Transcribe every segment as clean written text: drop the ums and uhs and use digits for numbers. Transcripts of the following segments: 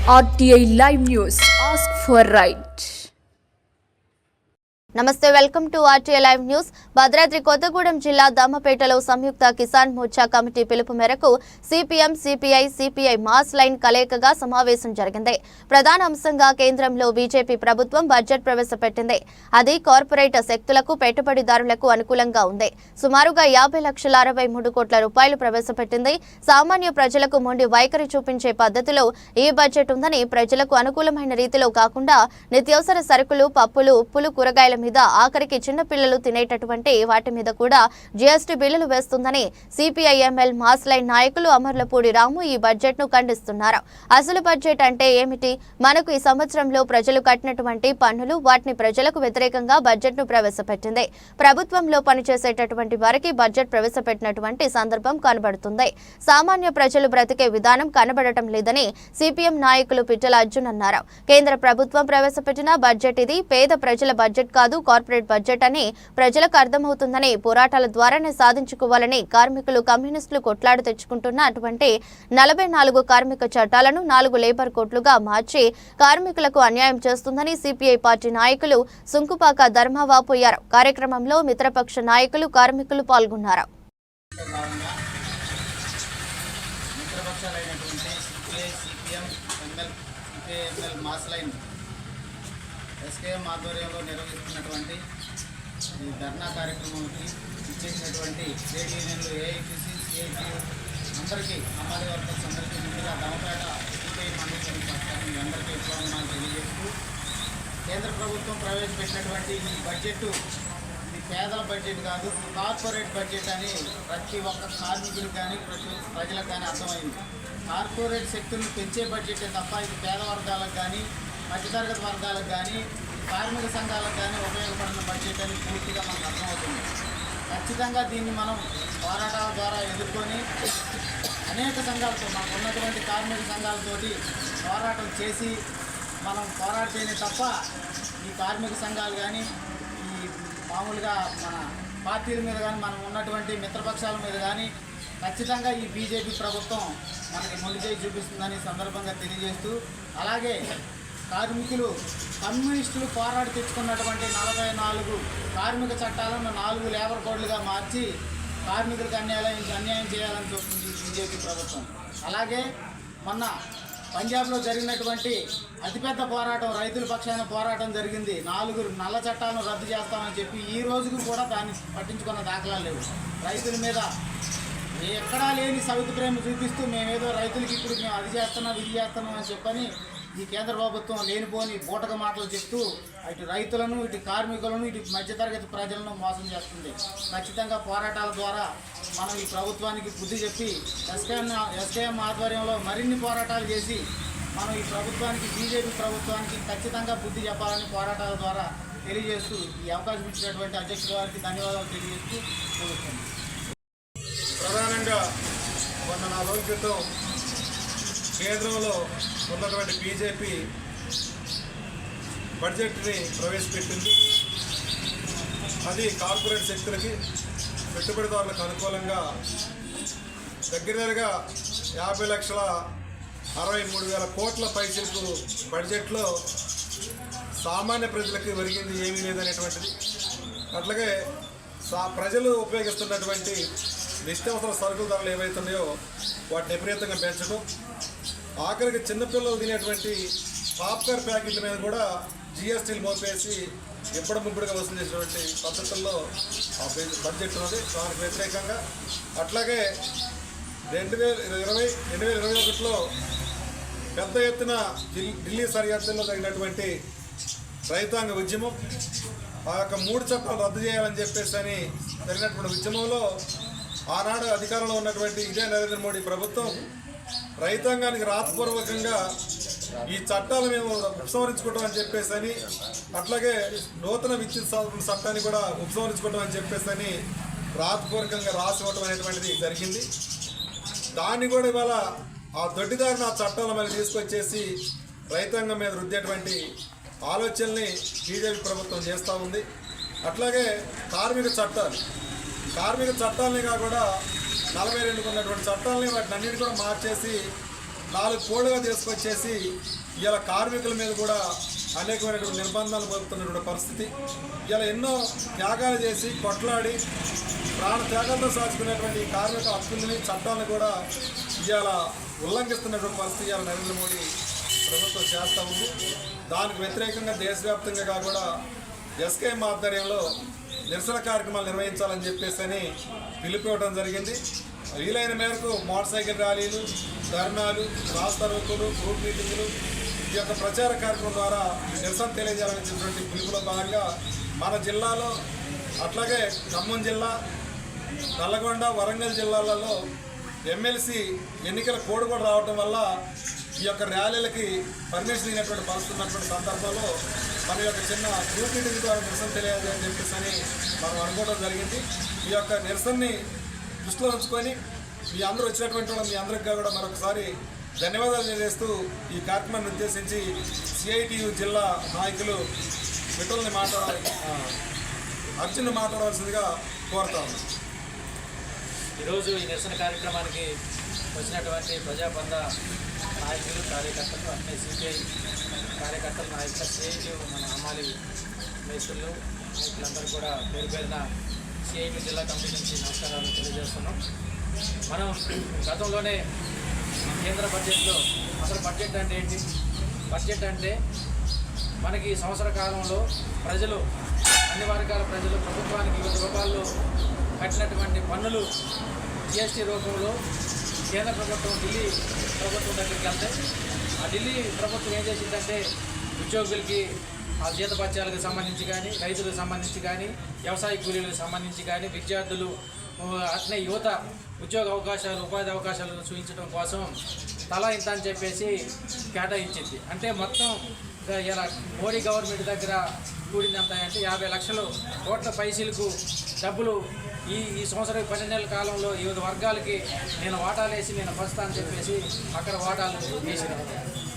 RTI Live News. Ask for right. నమస్తే, welcome to RTI live news. Bhadradri Kothagudem జిల్లా దమ్మపేటలో సంయుక్త Kisan Morcha committee పిలుపు మేరకు CPM, CPI, CPI mass line కలయికగా సమావేశం జరిగింది. ప్రధాన అంశంగా కేంద్రంలో బీజేపీ ప్రభుత్వం బడ్జెట్ ప్రవేశపెట్టింది. అది కార్పొరేట్ శక్తులకు, పెట్టుబడిదారులకు అనుకూలంగా ఉంది. సుమారుగా 50,63 కోట్ల రూపాయలు ప్రవేశపెట్టింది. సామాన్య ప్రజలకు మొండి వైఖరి చూపించే పద్ధతిలో ఈ బడ్జెట్ ఉందని, ప్రజలకు అనుకూలమైన రీతిలో కాకుండా నిత్యావసర సరుకులు, పప్పులు, ఉప్పులు, కూరగాయల మీద ఆఖరికి చిన్న పిల్లలు తినేటటువంటి వాటి మీద కూడా జీఎస్టీ బిల్లులు వేస్తుందని సిపిఐఎంఎల్ మాస్ లైన్ నాయకులు అమర్లపూడి రాము ఈ బడ్జెట్ ను ఖండిస్తున్నారు. అసలు బడ్జెట్ అంటే ఏమిటి? మనకు ఈ సంవత్సరంలో ప్రజలు కట్టినటువంటి పన్నులు, వాటిని ప్రజలకు వ్యతిరేకంగా బడ్జెట్ ను ప్రవేశపెట్టింది. ప్రభుత్వంలో పనిచేసేటటువంటి వారికి బడ్జెట్ ప్రవేశపెట్టినటువంటి సందర్భం కనబడుతుంది. సామాన్య ప్రజలు బ్రతికే విధానం కనబడటం లేదని సిపిఎం నాయకులు పిట్టల అర్జున్ అన్నారు. కేంద్ర ప్రభుత్వం ప్రవేశపెట్టిన బడ్జెట్ ఇది పేద ప్రజల బడ్జెట్ కాదు, కార్పొరేట్ బడ్జెట్ అని ప్రజలకు అర్థమవుతుందని, పోరాటాల ద్వారానే సాధించుకోవాలని కార్మికులు, కమ్యూనిస్టులు కొట్లాడు తెచ్చుకుంటున్న అటువంటి 44 కార్మిక చట్టాలను 4 లేబర్ కోడ్లుగా మార్చి కార్మికులకు అన్యాయం చేస్తుందని సిపిఐ పార్టీ నాయకులు సుంకుపాక ధర్మ వాపోయారు. కార్యక్రమంలో మిత్రపక్ష నాయకులు, కార్మికులు పాల్గొన్నారు. ఎస్కేఎం ఆధ్వర్యంలో నిర్వహిస్తున్నటువంటి ఈ ధర్నా కార్యక్రమానికి ఇచ్చేసినటువంటి ట్రేడ్ యూనియన్లు, ఏఐటీసీ, సిఐటియు అందరికీ, అమ్మాలి వర్కర్స్ అందరికీ, ముందుగా దమపేట సిపిఐ మండలి పక్షాన్ని అందరికీ విప్లవాలు తెలియజేస్తూ, కేంద్ర ప్రభుత్వం ప్రవేశపెట్టినటువంటి ఈ బడ్జెట్ ఇది పేదల బడ్జెట్ కాదు, కార్పొరేట్ బడ్జెట్ అని ప్రతి ఒక్క కార్మికులకు కానీ ప్రజలకు కానీ అర్థమైంది. కార్పొరేట్ శక్తులను పెంచే బడ్జెటే తప్ప ఇది పేద వర్గాలకు కానీ, మధ్యతరగతి వర్గాలకు కానీ, కార్మిక సంఘాలకు కానీ ఉపయోగపడిన బడ్జెట్ అని పూర్తిగా మనకు అర్థమవుతుంది. ఖచ్చితంగా దీన్ని మనం పోరాటాల ద్వారా ఎదుర్కొని అనేక సంఘాలతో, మనకు ఉన్నటువంటి కార్మిక సంఘాలతోటి పోరాటం చేసి మనం పోరాడితేనే తప్ప ఈ కార్మిక సంఘాలు కానీ, ఈ మామూలుగా మన పార్టీల మీద కానీ, మనం ఉన్నటువంటి మిత్రపక్షాల మీద కానీ ఖచ్చితంగా ఈ బీజేపీ ప్రభుత్వం మనకి మొండి చేయి చూపిస్తుందని సందర్భంగా తెలియజేస్తూ, అలాగే కార్మికులు, కమ్యూనిస్టులు పోరాడి తెచ్చుకున్నటువంటి 44 కార్మిక చట్టాలను 4 లేబర్ కోడ్లుగా మార్చి కార్మికులకు అన్యాయం చేయాలని చూస్తుంది బీజేపీ ప్రభుత్వం. అలాగే మొన్న పంజాబ్లో జరిగినటువంటి అతిపెద్ద పోరాటం, రైతుల పక్షాన పోరాటం జరిగింది. 4 నల్ల చట్టాలను రద్దు చేస్తామని చెప్పి ఈ రోజుకు కూడా దాన్ని పట్టించుకున్న దాఖలాలు లేవు. రైతుల మీద ఎక్కడా లేని సవితి ప్రేమ చూపిస్తూ మేమేదో రైతులకి ఇప్పుడు మేము అది చేస్తున్నాం, ఇది చేస్తున్నాం అని చెప్పని ఈ కేంద్ర ప్రభుత్వం లేనిపోని బూటక మాటలు చెప్తూ ఇటు రైతులను, ఇటు కార్మికులను, ఇటు మధ్యతరగతి ప్రజలను మోసం చేస్తుంది. ఖచ్చితంగా పోరాటాల ద్వారా మనం ఈ ప్రభుత్వానికి బుద్ధి చెప్పి ఎస్కేఎం ఆధ్వర్యంలో మరిన్ని పోరాటాలు చేసి మనం ఈ ప్రభుత్వానికి, బీజేపీ ప్రభుత్వానికి ఖచ్చితంగా బుద్ధి చెప్పాలని పోరాటాల ద్వారా తెలియజేస్తూ ఈ అవకాశం ఇచ్చినటువంటి అధ్యక్షుల వారికి ధన్యవాదాలు తెలియజేస్తూ కోరుతున్నాను. ప్రధానంగా 4 రోజుల క్రితం కేంద్రంలో ఉన్నటువంటి బీజేపీ బడ్జెట్ని ప్రవేశపెట్టింది. అది కార్పొరేట్ శక్తులకి, పెట్టుబడిదారులకు అనుకూలంగా దగ్గరగా 50,63,000 కోట్ల పైసలకు బడ్జెట్లో సామాన్య ప్రజలకు ఒరిగింది ఏమీ లేదనేటువంటిది. అట్లాగే ప్రజలు ఉపయోగిస్తున్నటువంటి నిత్యావసర సరుకుల ధరలు ఏవైతున్నాయో వాటిని విపరీతంగా పెంచడం, ఆఖరికి చిన్నపిల్లలు తినేటువంటి పాప్కార్న్ ప్యాకెట్ల మీద కూడా జీఎస్టీలు మోపేసి ముప్పుడుగా వసూలు చేసినటువంటి పద్ధతుల్లో ఆ బడ్జెట్ ఉన్నది. దానికి వ్యతిరేకంగా అట్లాగే 2021లో పెద్ద ఎత్తున ఢిల్లీ సరిహద్దుల్లో జరిగినటువంటి రైతాంగ ఉద్యమం, ఆ యొక్క 3 చట్టాలు రద్దు చేయాలని చెప్పేసి అని జరిగినటువంటి ఉద్యమంలో ఆనాడు అధికారంలో ఉన్నటువంటి ఇదే నరేంద్ర మోడీ ప్రభుత్వం రైతాంగానికి రాతపూర్వకంగా ఈ చట్టాలు మేము ఉపసంహరించుకుంటాం అని చెప్పేసి అని, అట్లాగే నూతన విద్యుత్ చట్టాన్ని కూడా ఉపసంహరించుకుంటాం అని చెప్పేసి అని రాతపూర్వకంగా రాసి ఇవ్వటం అనేటువంటిది జరిగింది. దాన్ని కూడా ఇవాళ ఆ దొడ్డిదారిన ఆ చట్టాల మళ్ళీ తీసుకొచ్చేసి రైతాంగం మీద రుద్దేటువంటి ఆలోచనల్ని బీజేపీ ప్రభుత్వం చేస్తూ ఉంది. అట్లాగే కార్మిక చట్టాలని కాకుండా 42 ఉన్నటువంటి చట్టాలని వాటిని అన్నిటి కూడా మార్చేసి 4 కోళ్లుగా తీసుకొచ్చేసి ఇలా కార్మికుల మీద కూడా అనేకమైనటువంటి నిర్బంధాలు మోపుతున్నటువంటి పరిస్థితి. ఇలా ఎన్నో త్యాగాలు చేసి కొట్లాడి ప్రాణ త్యాగాలతో సాధించుకునేటువంటి కార్మిక హక్కుల్ని చట్టాలను కూడా ఇవాళ ఉల్లంఘిస్తున్నటువంటి పరిస్థితి ఇవాళ నరేంద్ర మోడీ ప్రభుత్వం చేస్తూ ఉంది. దానికి వ్యతిరేకంగా దేశవ్యాప్తంగా కూడా ఎస్కేఎం ఆధ్వర్యంలో నిరసన కార్యక్రమాలు నిర్వహించాలని చెప్పేసి పిలుపుకోవడం జరిగింది. వీలైన మేరకు మోటార్ సైకిల్ ర్యాలీలు, ధర్నాలు, రాస్తా రోకోలు, గ్రూప్ మీటింగులు ఈ యొక్క ప్రచార కార్యక్రమం ద్వారా నిరసన తెలియజేయాలనేటువంటి పిలుపులో భాగంగా మన జిల్లాలో అట్లాగే ఖమ్మం జిల్లా, నల్లగొండ, వరంగల్ జిల్లాలలో ఎమ్మెల్సీ ఎన్నికల కోడ్ కూడా రావడం వల్ల ఈ యొక్క ర్యాలీలకి పర్మిషన్ ఇచ్చినటువంటి పరిస్థితి ఉన్నటువంటి సందర్భంలో మన యొక్క చిన్న గ్రూప్ మీటింగ్ ద్వారా నిరసన తెలియజేయాలని చెప్పేసి మనం అనుకోవడం జరిగింది. ఈ యొక్క నిరసనని దృష్టిలో ఉంచుకొని మీ అందరూ వచ్చినటువంటి మీ అందరికీ కూడా మరొకసారి ధన్యవాదాలు తెలియజేస్తూ ఈ కార్యక్రమాన్ని ఉద్దేశించి సిఐటియు జిల్లా నాయకులు మిత్రుల్ని అర్జున్ని మాట్లాడవలసిందిగా కోరుతాము. ఈరోజు ఈ నిరసన కార్యక్రమానికి వచ్చినటువంటి ప్రజాబంధ నాయకులు, కార్యకర్తలు, అన్ని సిపిఐ కార్యకర్తలు, నాయకులు, సిఐటి, మన అమ్మాలి మేస్త్రులు, నాయకులందరూ కూడా పేరు పేరున సిఐటి జిల్లా కమిటీ నుంచి నమస్కారాలు తెలియజేస్తున్నాం. మనం గతంలోనే కేంద్ర బడ్జెట్లో అసలు బడ్జెట్ అంటే ఏంటి? బడ్జెట్ అంటే మనకి ఈ సంవత్సర కాలంలో ప్రజలు, అన్ని వర్గాల ప్రజలు ప్రభుత్వానికి వివిధ రూపాల్లో కట్టినటువంటి పన్నులు జిఎస్టీ రూపంలో కేంద్ర ప్రభుత్వం ఢిల్లీ ప్రభుత్వం దగ్గరికి వెళ్తే ఆ ఢిల్లీ ప్రభుత్వం ఏం చేసిందంటే ఉద్యోగులకి ఆ జీతభత్యాలకు సంబంధించి కానీ, రైతులకు సంబంధించి కానీ, వ్యవసాయ కూలీలకు సంబంధించి కానీ, విద్యార్థులు అట్నే యువత ఉద్యోగ అవకాశాలు, ఉపాధి అవకాశాలను చూపించడం కోసం తలా ఇంత అని చెప్పేసి కేటాయించింది. అంటే మొత్తం ఇలా మోడీ గవర్నమెంట్ దగ్గర కూడిందంత అంటే 50 లక్షల కోట్ల పైసలకు డబ్బులు ఈ సంవత్సరం 12 నెలల కాలంలో వివిధ వర్గాలకి నేను వాటాలు వేసి నేను వస్తా అని చెప్పేసి అక్కడ వాటాలు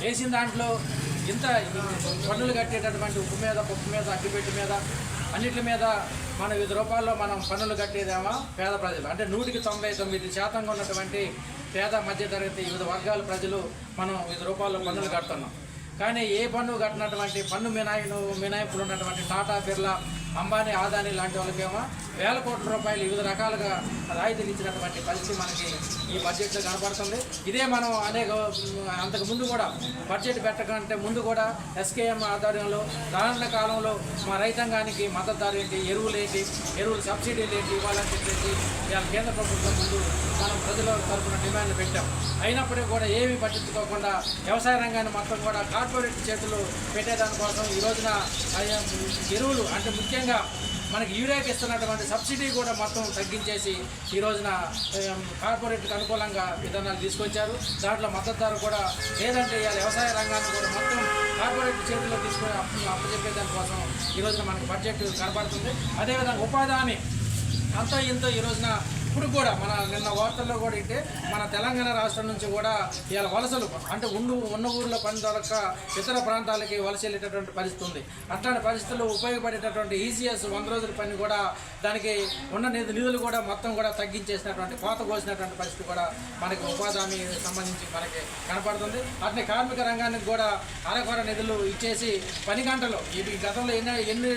వేసిన దాంట్లో ఇంత పన్నులు కట్టేటటువంటి ఉప్పు మీద, పప్పు మీద, అగ్గిపెట్టి మీద, అన్నిటి మీద మన వివిధ రూపాల్లో మనం పన్నులు కట్టేదేమో పేద ప్రజలు. అంటే 99% ఉన్నటువంటి పేద మధ్యతరగతి వివిధ వర్గాల ప్రజలు మనం వివిధ రూపాల్లో పన్నులు కడుతున్నాం. కానీ ఏ పన్ను కట్టినటువంటి పన్ను మినాయింపులు ఉన్నటువంటి టాటా, బిర్లా, అంబానీ, ఆదానీ లాంటి వాళ్ళకేమో వేల కోట్ల రూపాయలు వివిధ రకాలుగా రాయితీలు ఇచ్చినటువంటి పరిస్థితి మనకి ఈ బడ్జెట్లో కనపడుతుంది. ఇదే మనం అంతకు ముందు కూడా బడ్జెట్ పెట్టకంటే ముందు కూడా ఎస్కేఎం ఆధ్వర్యంలో రానున్న కాలంలో మా రైతాంగానికి మద్దతు ధర ఏంటి, ఎరువులు సబ్సిడీలు ఏంటి ఇవ్వాలని చెప్పేసి కేంద్ర ప్రభుత్వం ముందు మనం ప్రజల తరఫున డిమాండ్లు పెట్టాం. అయినప్పటికీ కూడా ఏమీ పట్టించుకోకుండా వ్యవసాయ రంగాన్ని మొత్తం కూడా కార్పొరేట్ చేతులు పెట్టేదానికోసం ఈ రోజున ఎరువులు అంటే ముఖ్యంగా మనకి యూరియాకి ఇస్తున్నటువంటి సబ్సిడీ కూడా మొత్తం తగ్గించేసి ఈ రోజున కార్పొరేట్కి అనుకూలంగా విధానాలు తీసుకొచ్చారు. దాంట్లో మద్దతు ధర కూడా లేదంటే ఇవాళ వ్యవసాయ రంగాన్ని కూడా మొత్తం కార్పొరేట్ చేతుల్లో తీసుకొని అప్పచెప్పే దానికోసం ఈ రోజున మనకి బడ్జెట్ కనబడుతుంది. అదేవిధంగా ఉపాధి హామీ అంతా ఇంతో ఈ రోజున ఇప్పుడు కూడా మన నిన్న వార్తల్లో కూడా అంటే మన తెలంగాణ రాష్ట్రం నుంచి కూడా ఇవాళ వలసలు అంటే ఉన్న ఊర్లో పని దొరక్క ఇతర ప్రాంతాలకి వలస వెళ్ళేటటువంటి పరిస్థితి ఉంది. అట్లాంటి పరిస్థితుల్లో ఉపయోగపడేటటువంటి ఈసీఎస్ 100 రోజుల పని కూడా దానికి ఉన్న నిధులు కూడా మొత్తం కూడా తగ్గించేసినటువంటి కోత కోసినటువంటి పరిస్థితి కూడా మనకి ఉపాధి హామీ సంబంధించి మనకి కనపడుతుంది. అట్నే కార్మిక రంగానికి కూడా అరకొర నిధులు ఇచ్చేసి 10 గంటలు ఈ గతంలో ఎన్ని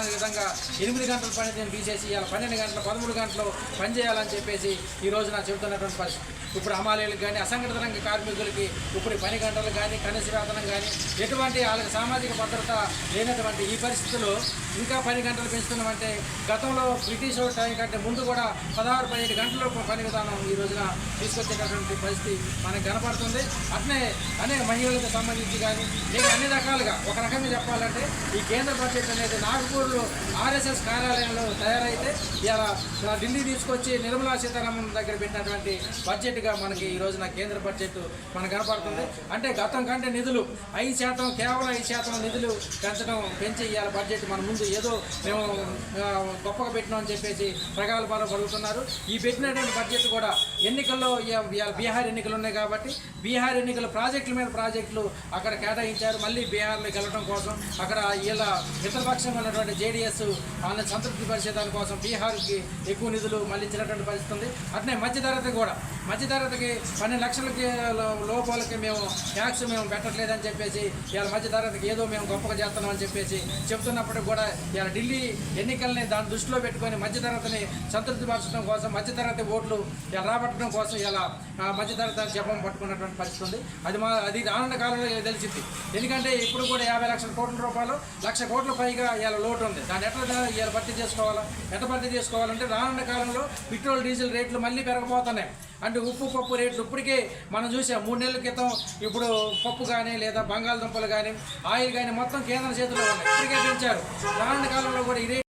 విధంగా 8 గంటల పని తీసేసి ఇవాళ 12 గంటలు 13 గంటలు పనిచేయాలని చెప్పేసి ఈ రోజున చెబుతున్నటువంటి పరిస్థితి. ఇప్పుడు అమాలీలకు కానీ, అసంఘటిత రంగ కార్మికులకి ఇప్పుడు 10 గంటలు కానీ, కనీస వేతనం కానీ ఎటువంటి వాళ్ళకి సామాజిక భద్రత లేనటువంటి ఈ పరిస్థితుల్లో ఇంకా 10 గంటలు పెంచుతున్నామంటే గతంలో బ్రిటిష్ టైం కంటే ముందు కూడా 16-17 గంటల పని విధానం ఈ రోజున తీసుకొచ్చేటటువంటి పరిస్థితి మనకు కనపడుతుంది. అట్నే అనేక మహిళలకు సంబంధించి కానీ ఇంకా అన్ని రకాలుగా ఒక రకంగా చెప్పాలంటే ఈ కేంద్ర బడ్జెట్ అనేది నాగపూర్లో ఆర్ఎస్ఎస్ కార్యాలయంలో తయారైతే ఇలా ఢిల్లీ తీసుకొచ్చి నిర్మలా సీతారామన్ దగ్గర పెట్టినటువంటి బడ్జెట్గా మనకి ఈ రోజున కేంద్ర బడ్జెట్ మనకు కనపడుతుంది. అంటే గతం కంటే నిధులు 5% కేవలం 5% నిధులు పెంచి ఇవాళ బడ్జెట్ మన ముందు ఏదో మేము గొప్పగా పెట్టినాం అని చెప్పేసి ప్రగల్భాలు పడుతున్నారు. ఈ పెట్టినటువంటి బడ్జెట్ కూడా ఎన్నికల్లో ఇవాళ బీహార్ ఎన్నికలు ఉన్నాయి కాబట్టి బీహార్ ఎన్నికల ప్రాజెక్టుల మీద ప్రాజెక్టులు అక్కడ కేటాయించారు. మళ్ళీ బీహార్లోకి వెళ్ళడం కోసం అక్కడ ఇలా మిత్రపక్షంగా ఉన్నటువంటి జేడీఎస్ వాళ్ళని సంతృప్తి పరిచే దానికోసం బీహార్కి ఎక్కువ నిధులు మళ్ళీ చెల్లించినటువంటి పరిస్థితి ఉంది. అట్నే మధ్యతరగతికి 12 లక్షలకి లోపలకి మేము ట్యాక్స్ మేము పెట్టట్లేదని చెప్పేసి ఇవాళ మధ్యతరగతికి ఏదో మేము గొప్పగా చేస్తున్నామని చెప్పేసి చెప్తున్నప్పటికి కూడా ఇవాళ ఢిల్లీ ఎన్నికల్ని దాన్ని దృష్టిలో పెట్టుకొని మధ్యతరగతిని సంతృప్తిపరచడం కోసం, మధ్యతరగతి ఓట్లు ఇలా రాబట్టడం కోసం ఇలా మధ్యతరగతి జపం పట్టుకున్నటువంటి పరిస్థితి ఉంది. అది రానున్న కాలంలో తెలిసింది. ఎందుకంటే ఇప్పుడు కూడా 50 లక్షల కోట్ల రూపాయలు, 1,00,000 కోట్ల పైగా ఇలా లోటు ఉంది. దాన్ని ఎట్లా భర్తీ చేసుకోవాలంటే రానున్న కాలంలో పెట్రోల్ డీజిల్ రేట్లు మళ్ళీ పెరగబోతున్నాయి. అంటే ఉప్పు పప్పు రేట్లు ఇప్పటికే మనం చూసాం. 3 నెలల క్రితం ఇప్పుడు పప్పు కానీ లేదా బంగాళదుంపలు కానీ ఆయిల్ కానీ మొత్తం కేంద్ర చేతుల్లో ఉన్నాయి. ఇప్పటికే పెంచారు. రానున్న కాలంలో కూడా ఈ రేట్